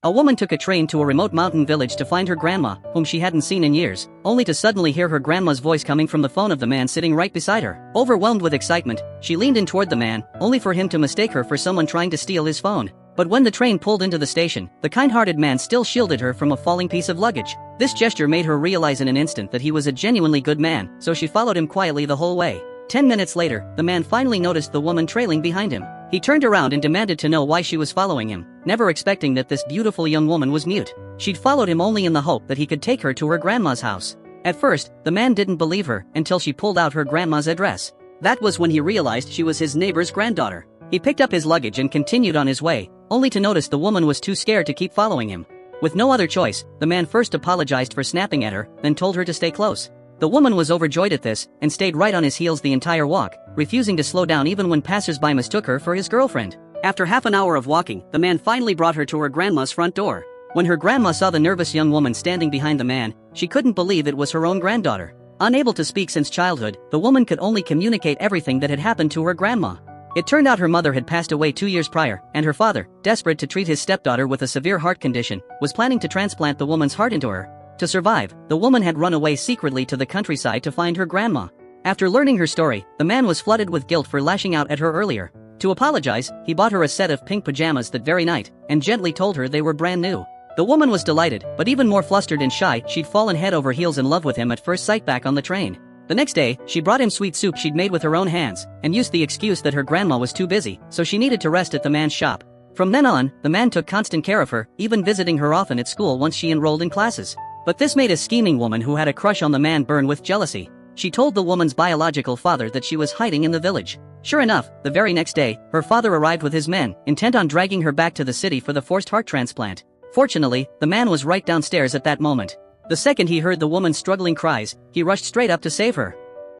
A woman took a train to a remote mountain village to find her grandma, whom she hadn't seen in years, only to suddenly hear her grandma's voice coming from the phone of the man sitting right beside her. Overwhelmed with excitement, she leaned in toward the man, only for him to mistake her for someone trying to steal his phone. But when the train pulled into the station, the kind-hearted man still shielded her from a falling piece of luggage. This gesture made her realize in an instant that he was a genuinely good man, so she followed him quietly the whole way. 10 minutes later, the man finally noticed the woman trailing behind him. He turned around and demanded to know why she was following him, never expecting that this beautiful young woman was mute. She'd followed him only in the hope that he could take her to her grandma's house. At first, the man didn't believe her until she pulled out her grandma's address. That was when he realized she was his neighbor's granddaughter. He picked up his luggage and continued on his way, only to notice the woman was too scared to keep following him. With no other choice, the man first apologized for snapping at her, then told her to stay close. The woman was overjoyed at this, and stayed right on his heels the entire walk, refusing to slow down even when passers-by mistook her for his girlfriend. After half an hour of walking, the man finally brought her to her grandma's front door. When her grandma saw the nervous young woman standing behind the man, she couldn't believe it was her own granddaughter. Unable to speak since childhood, the woman could only communicate everything that had happened to her grandma. It turned out her mother had passed away 2 years prior, and her father, desperate to treat his stepdaughter with a severe heart condition, was planning to transplant the woman's heart into her. To survive, the woman had run away secretly to the countryside to find her grandma. After learning her story, the man was flooded with guilt for lashing out at her earlier. To apologize, he bought her a set of pink pajamas that very night, and gently told her they were brand new. The woman was delighted, but even more flustered and shy. She'd fallen head over heels in love with him at first sight back on the train. The next day, she brought him sweet soup she'd made with her own hands, and used the excuse that her grandma was too busy, so she needed to rest at the man's shop. From then on, the man took constant care of her, even visiting her often at school once she enrolled in classes. But this made a scheming woman who had a crush on the man burn with jealousy. She told the woman's biological father that she was hiding in the village. Sure enough, the very next day, her father arrived with his men, intent on dragging her back to the city for the forced heart transplant. Fortunately, the man was right downstairs at that moment. The second he heard the woman's struggling cries, he rushed straight up to save her.